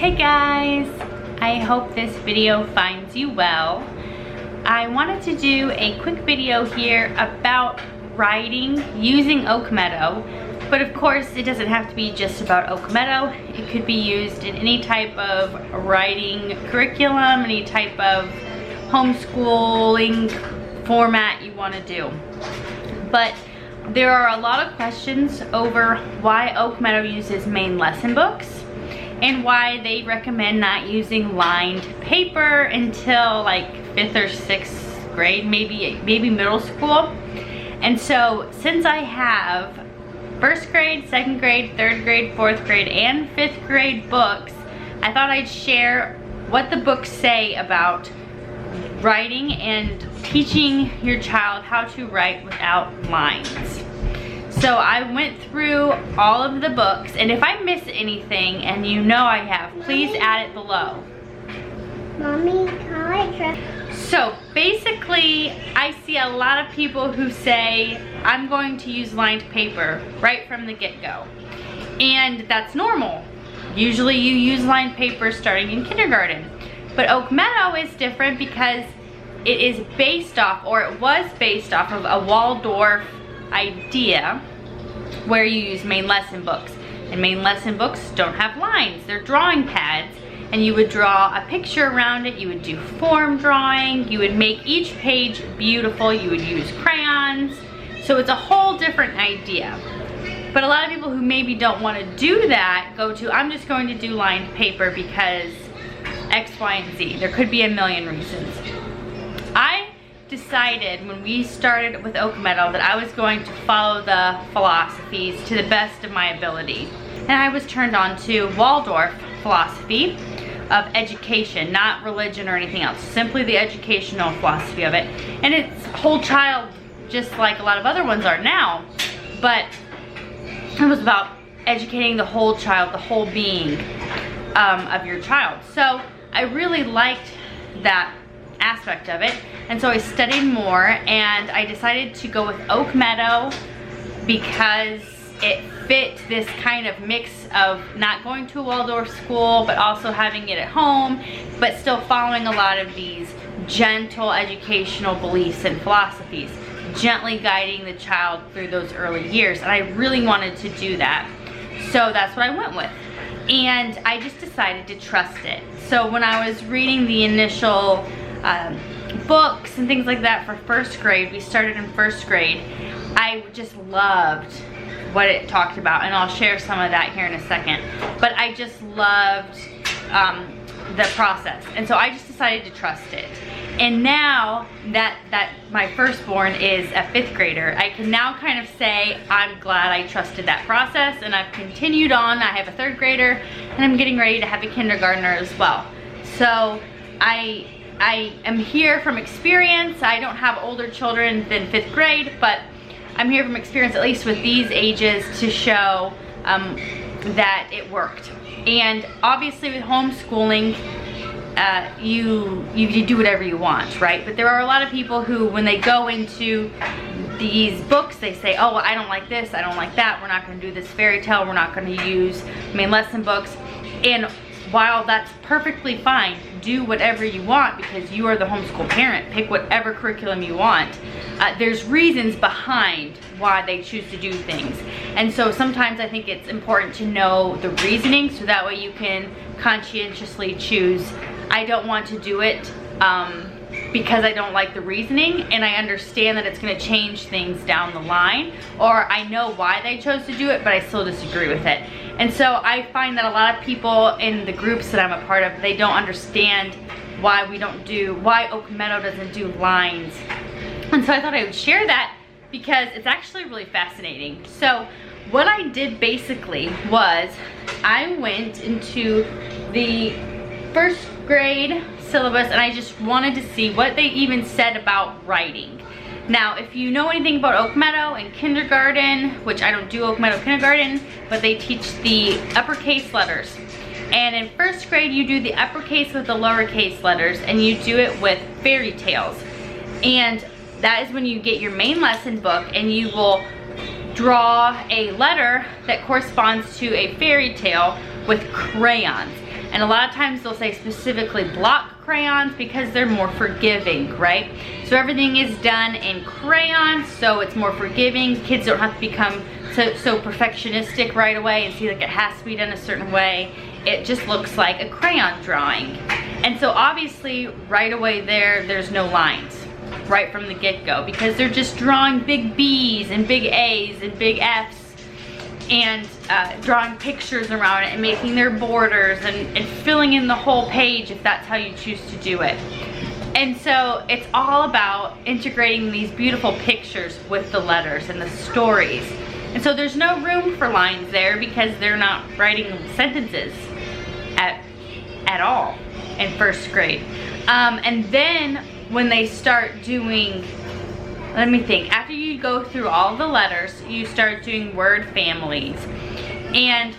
Hey guys, I hope this video finds you well. I wanted to do a quick video here about writing using Oak Meadow, but of course it doesn't have to be just about Oak Meadow. It could be used in any type of writing curriculum, any type of homeschooling format you want to do. But there are a lot of questions over why Oak Meadow uses main lesson books and why they recommend not using lined paper until like 5th or 6th grade, maybe middle school. And so since I have 1st grade, 2nd grade, 3rd grade, 4th grade, and 5th grade books, I thought I'd share what the books say about writing and teaching your child how to write without lines. So I went through all of the books, and if I miss anything, and you know I have, please add it below. Mommy, can I try? So basically, I see a lot of people who say, I'm going to use lined paper right from the get-go. And that's normal. Usually you use lined paper starting in kindergarten. But Oak Meadow is different because it is based off, or it was based off of a Waldorf idea where you use main lesson books. And main lesson books don't have lines, they're drawing pads, and you would draw a picture around it, you would do form drawing, you would make each page beautiful, you would use crayons. So it's a whole different idea. But a lot of people who maybe don't want to do that go to, I'm just going to do lined paper because X, Y, and Z. There could be a million reasons. I decided when we started with Oak Meadow that I was going to follow the philosophies to the best of my ability. And I was turned on to Waldorf philosophy of education, not religion or anything else, simply the educational philosophy of it. And it's whole child, just like a lot of other ones are now, but it was about educating the whole child, the whole being of your child. So I really liked that aspect of it, and so I studied more, and I decided to go with Oak Meadow because it fit this kind of mix of not going to a Waldorf school but also having it at home, but still following a lot of these gentle educational beliefs and philosophies, gently guiding the child through those early years. And I really wanted to do that, so that's what I went with. And I just decided to trust it. So when I was reading the initial books and things like that for 1st grade, we started in 1st grade, I just loved what it talked about, and I'll share some of that here in a second. But I just loved the process, and so I just decided to trust it. And now that my firstborn is a 5th grader, I can now kind of say I'm glad I trusted that process, and I've continued on. I have a 3rd grader, and I'm getting ready to have a kindergartner as well. So I am here from experience. I don't have older children than 5th grade, but I'm here from experience, at least with these ages, to show that it worked. And obviously with homeschooling, you do whatever you want, right? But there are a lot of people who, when they go into these books, they say, oh, well, I don't like this, I don't like that, we're not going to do this fairy tale, we're not going to use main lesson books. And while that's perfectly fine, do whatever you want because you are the homeschool parent. Pick whatever curriculum you want. There's reasons behind why they choose to do things. And so sometimes I think it's important to know the reasoning so that way you can conscientiously choose, I don't want to do it because I don't like the reasoning, and I understand that it's going to change things down the line, or I know why they chose to do it but I still disagree with it. And so I find that a lot of people in the groups that I'm a part of, they don't understand why why Oak Meadow doesn't do lines. And so I thought I would share that because it's actually really fascinating. So what I did basically was I went into the 1st grade syllabus, and I just wanted to see what they even said about writing. Now, if you know anything about Oak Meadow in kindergarten, which I don't do Oak Meadow kindergarten, but they teach the uppercase letters. And in 1st grade, you do the uppercase with the lowercase letters, and you do it with fairy tales. And that is when you get your main lesson book, and you will draw a letter that corresponds to a fairy tale with crayons. And a lot of times they'll say specifically block crayons because they're more forgiving, right? So everything is done in crayons, so it's more forgiving. Kids don't have to become so perfectionistic right away and see like it has to be done a certain way. It just looks like a crayon drawing. And so obviously right away there's no lines right from the get-go because they're just drawing big B's and big A's and big F's and drawing pictures around it and making their borders and filling in the whole page if that's how you choose to do it. And so it's all about integrating these beautiful pictures with the letters and the stories. And so there's no room for lines there because they're not writing sentences at all in first grade. And then when they start doing, let me think, after you go through all the letters, you start doing word families. And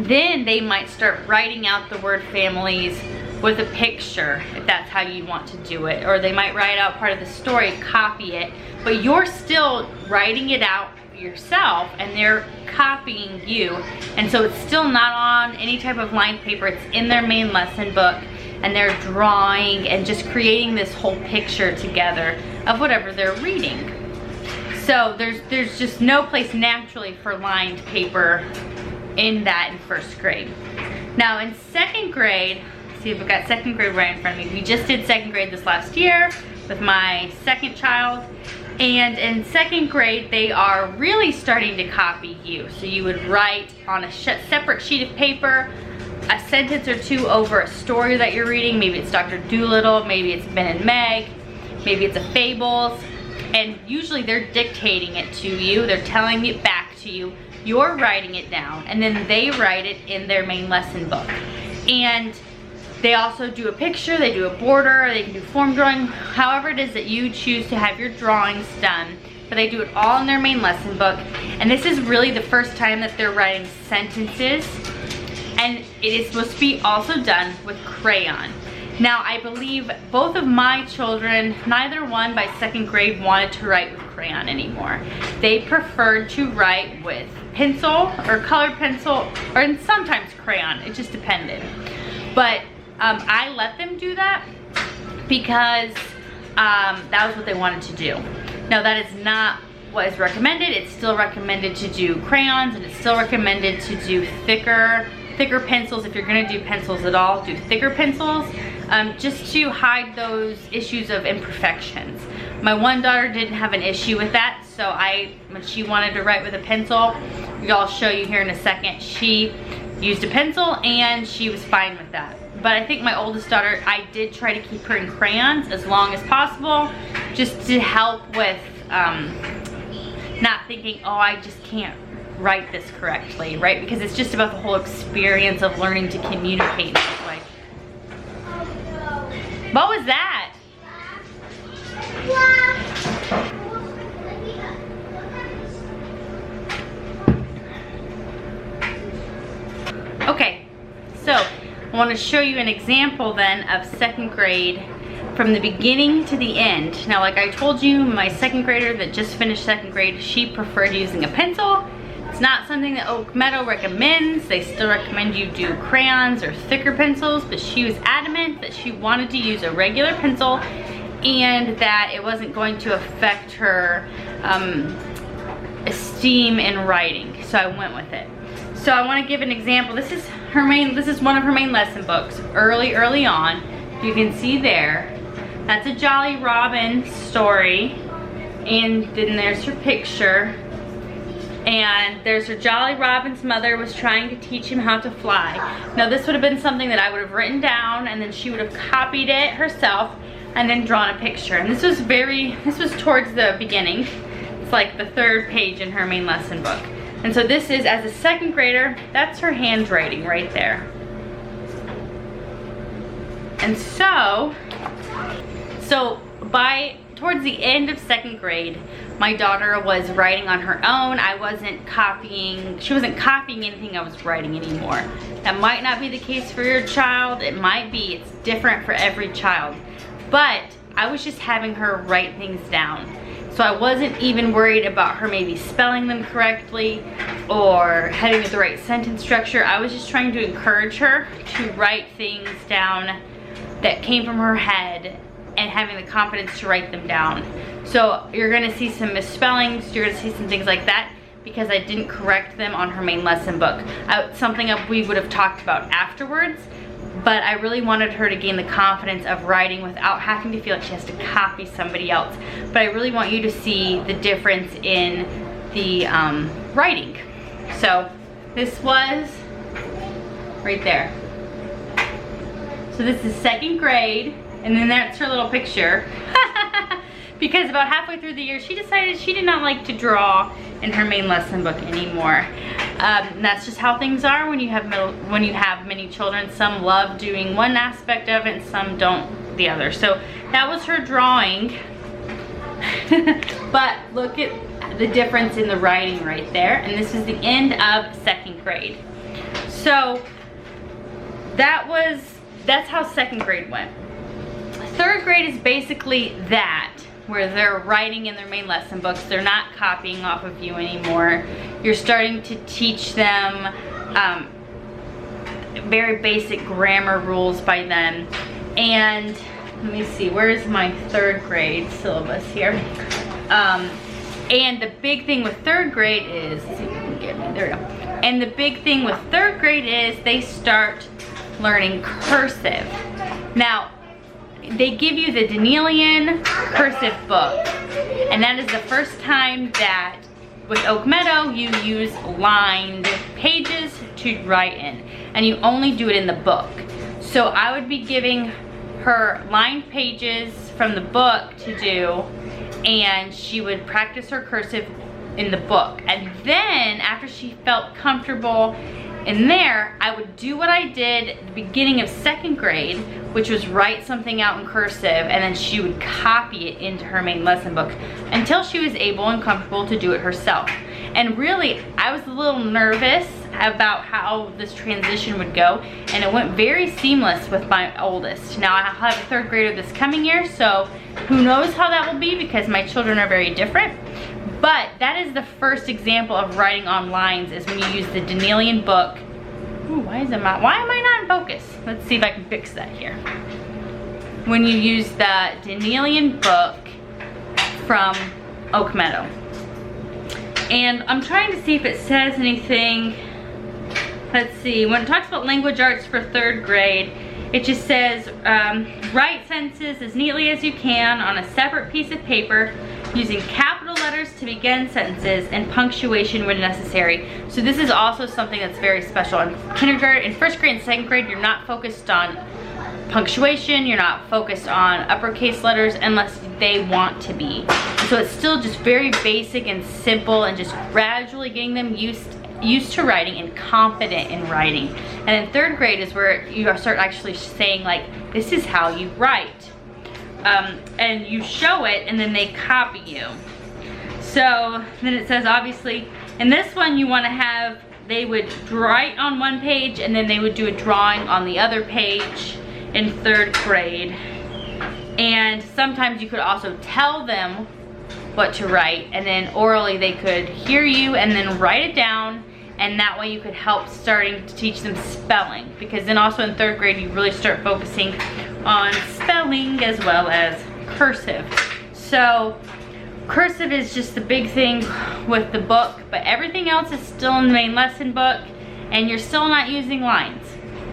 then they might start writing out the word families with a picture, if that's how you want to do it. Or they might write out part of the story, copy it, but you're still writing it out yourself and they're copying you. And so it's still not on any type of lined paper, it's in their main lesson book, and they're drawing and just creating this whole picture together of whatever they're reading. So there's just no place naturally for lined paper in that in first grade. Now in second grade, see if I've got second grade right in front of me. We just did second grade this last year with my second child. And in second grade, they are really starting to copy you. So you would write on a separate sheet of paper a sentence or two over a story that you're reading. Maybe it's Dr. Dolittle, maybe it's Ben and Meg, maybe it's a Fables. And usually they're dictating it to you. They're telling it back to you. You're writing it down, and then they write it in their main lesson book. And they also do a picture, they do a border, they can do form drawing, however it is that you choose to have your drawings done. But they do it all in their main lesson book. And this is really the first time that they're writing sentences. And it is supposed to be also done with crayon. Now I believe both of my children, neither one by second grade wanted to write with crayon anymore. They preferred to write with pencil or colored pencil, or sometimes crayon, it just depended. But I let them do that because that was what they wanted to do. Now that is not what is recommended. It's still recommended to do crayons, and it's still recommended to do thicker pencils. If you're gonna do pencils at all, do thicker pencils, just to hide those issues of imperfections. My one daughter didn't have an issue with that, so when she wanted to write with a pencil, I'll show you here in a second, she used a pencil and she was fine with that. But I think my oldest daughter, I did try to keep her in crayons as long as possible, just to help with not thinking, oh, I just can't write this correctly, right? Because it's just about the whole experience of learning to communicate in this way. What was that? Okay, so I want to show you an example then of second grade from the beginning to the end. Now, like I told you, my second grader that just finished second grade, she preferred using a pencil. It's not something that Oak Meadow recommends. They still recommend you do crayons or thicker pencils, but she was adamant that she wanted to use a regular pencil and that it wasn't going to affect her esteem in writing. So I went with it. So I want to give an example. This is one of her main lesson books, early on. You can see there, that's a Jolly Robin story, and then there's her picture. And there's her Jolly Robin's mother was trying to teach him how to fly. Now this would have been something that I would have written down, and then she would have copied it herself and then drawn a picture. And this was towards the beginning. It's like the third page in her main lesson book. And so this is, as a second grader, that's her handwriting right there. And so towards the end of second grade, my daughter was writing on her own. She wasn't copying anything I was writing anymore. That might not be the case for your child. It might be, it's different for every child. But I was just having her write things down. So I wasn't even worried about her maybe spelling them correctly or having the right sentence structure. I was just trying to encourage her to write things down that came from her head and having the confidence to write them down. So you're gonna see some misspellings, you're gonna see some things like that because I didn't correct them on her main lesson book. Something we would have talked about afterwards, but I really wanted her to gain the confidence of writing without having to feel like she has to copy somebody else. But I really want you to see the difference in the writing. So this was right there. So this is 2nd grade, and then that's her little picture. Because about halfway through the year, she decided she did not like to draw in her main lesson book anymore. That's just how things are when you have many children. Some love doing one aspect of it, and some don't the other. So that was her drawing. But look at the difference in the writing right there. And this is the end of 2nd grade. So that's how 2nd grade went. 3rd grade is basically that, where they're writing in their main lesson books. They're not copying off of you anymore. You're starting to teach them very basic grammar rules by then. And let me see, where's my 3rd grade syllabus here? And the big thing with 3rd grade is, let's see if you can get me, there we go. And the big thing with 3rd grade is they start learning cursive. Now, they give you the Danielian cursive book, and that is the first time that with Oak Meadow you use lined pages to write in, and you only do it in the book. So I would be giving her lined pages from the book to do, and she would practice her cursive in the book. And then after she felt comfortable in there, I would do what I did at the beginning of 2nd grade, which was write something out in cursive, and then she would copy it into her main lesson book until she was able and comfortable to do it herself. And really, I was a little nervous about how this transition would go, and it went very seamless with my oldest. Now I'll have a 3rd grader this coming year, so who knows how that will be because my children are very different. But that is the first example of writing on lines, is when you use the Danielian book. Ooh, why am I not in focus? Let's see if I can fix that here. When you use the Danielian book from Oak Meadow. And I'm trying to see if it says anything. Let's see, when it talks about language arts for 3rd grade, it just says, write sentences as neatly as you can on a separate piece of paper using capital letters to begin sentences and punctuation when necessary. So this is also something that's very special. In kindergarten, in 1st grade and 2nd grade, you're not focused on punctuation, you're not focused on uppercase letters unless they want to be. So it's still just very basic and simple, and just gradually getting them used to writing and confident in writing. And in 3rd grade is where you start actually saying, like, this is how you write. And you show it, and then they copy you. So then it says, obviously, in this one you want to have, they would write on one page and then they would do a drawing on the other page in 3rd grade. And sometimes you could also tell them what to write, and then orally they could hear you and then write it down, and that way you could help starting to teach them spelling, because then also in 3rd grade you really start focusing on spelling as well as cursive. So cursive is just the big thing with the book, but everything else is still in the main lesson book, and you're still not using lines.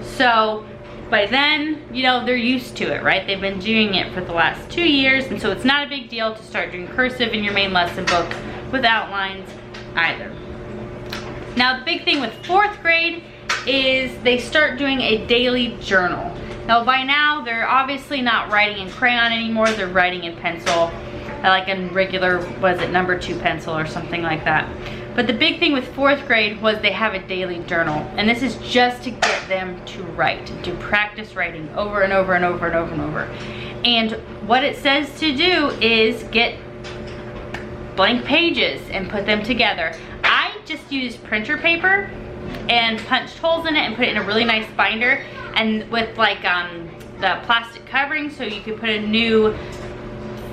So by then, you know, they're used to it, right? They've been doing it for the last 2 years, and so it's not a big deal to start doing cursive in your main lesson book without lines either. Now the big thing with 4th grade is they start doing a daily journal. Now by now, they're obviously not writing in crayon anymore, they're writing in pencil, like in regular, was it number 2 pencil or something like that. But the big thing with 4th grade was they have a daily journal, and this is just to get them to write, to practice writing over and over and over and over and over. And what it says to do is get blank pages and put them together. I just used printer paper and punched holes in it and put it in a really nice binder, and with like the plastic covering, so you could put a new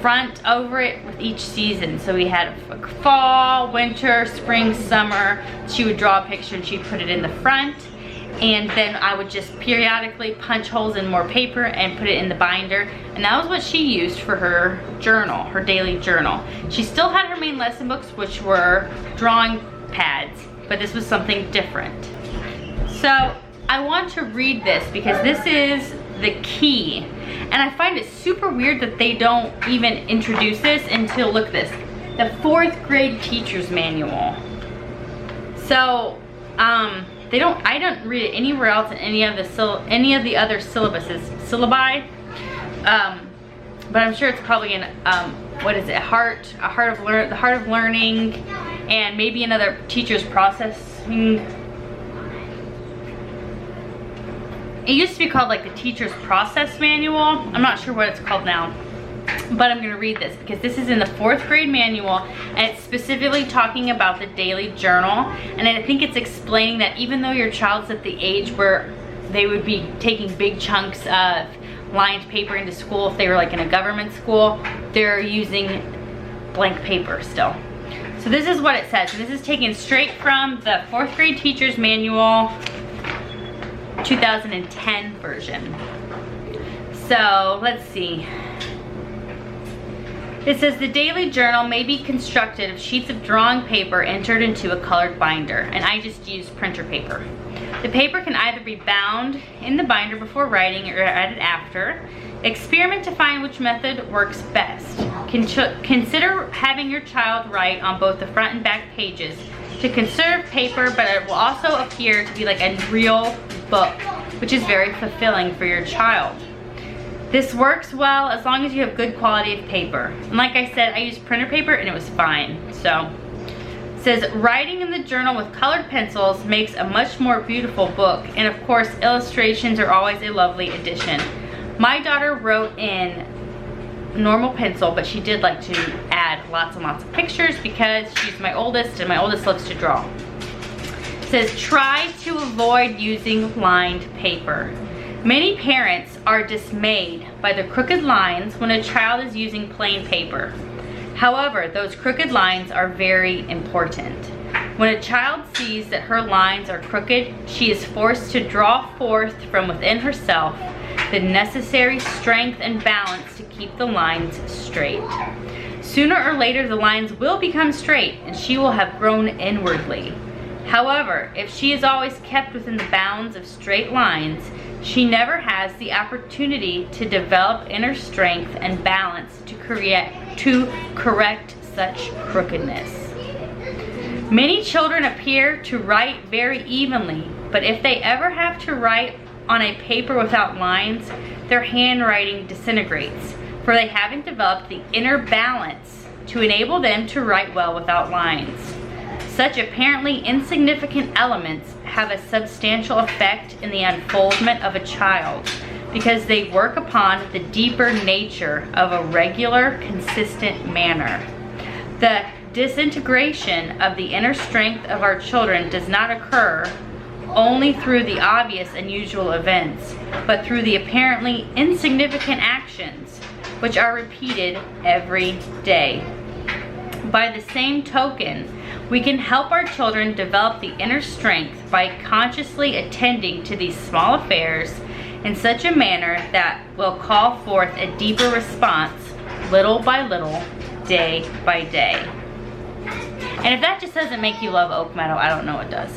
front over it with each season. So we had a fall, winter, spring, summer. She would draw a picture and she'd put it in the front. And then I would just periodically punch holes in more paper and put it in the binder. And that was what she used for her journal, her daily journal. She still had her main lesson books, which were drawing pads, but this was something different. So I want to read this because this is the key. And I find it super weird that they don't even introduce this until, look at this, the 4th grade teacher's manual. So, I don't read it anywhere else in any of the other syllabi. But I'm sure it's probably in what is it, the Heart of Learning, and maybe another teacher's processing. It used to be called like the teacher's process manual. I'm not sure what it's called now, but I'm gonna read this because this is in the 4th grade manual and it's specifically talking about the daily journal. And I think it's explaining that even though your child's at the age where they would be taking big chunks of lined paper into school, if they were like in a government school, they're using blank paper still. So this is what it says. And this is taken straight from the 4th grade teacher's manual, 2010 version. So let's see. It says the daily journal may be constructed of sheets of drawing paper entered into a colored binder, and I just use printer paper. The paper can either be bound in the binder before writing or added after. Experiment to find which method works best. Consider having your child write on both the front and back pages to conserve paper, but it will also appear to be like a real book, which is very fulfilling for your child. This works well as long as you have good quality of paper. And like I said, I used printer paper and it was fine. So it says writing in the journal with colored pencils makes a much more beautiful book, and of course illustrations are always a lovely addition. My daughter wrote in normal pencil, but she did like to add lots and lots of pictures because she's my oldest and my oldest loves to draw. It says try to avoid using lined paper. Many parents are dismayed by the crooked lines when a child is using plain paper. However, those crooked lines are very important. When a child sees that her lines are crooked, she is forced to draw forth from within herself the necessary strength and balance to keep the lines straight. Sooner or later, the lines will become straight and she will have grown inwardly. However, if she is always kept within the bounds of straight lines, she never has the opportunity to develop inner strength and balance to correct such crookedness. Many children appear to write very evenly, but if they ever have to write on a paper without lines, their handwriting disintegrates, for they haven't developed the inner balance to enable them to write well without lines. Such apparently insignificant elements have a substantial effect in the unfoldment of a child because they work upon the deeper nature of a regular, consistent manner. The disintegration of the inner strength of our children does not occur only through the obvious and usual events, but through the apparently insignificant actions which are repeated every day. By the same token, we can help our children develop the inner strength by consciously attending to these small affairs in such a manner that will call forth a deeper response little by little, day by day. And if that just doesn't make you love Oak Meadow, I don't know what does.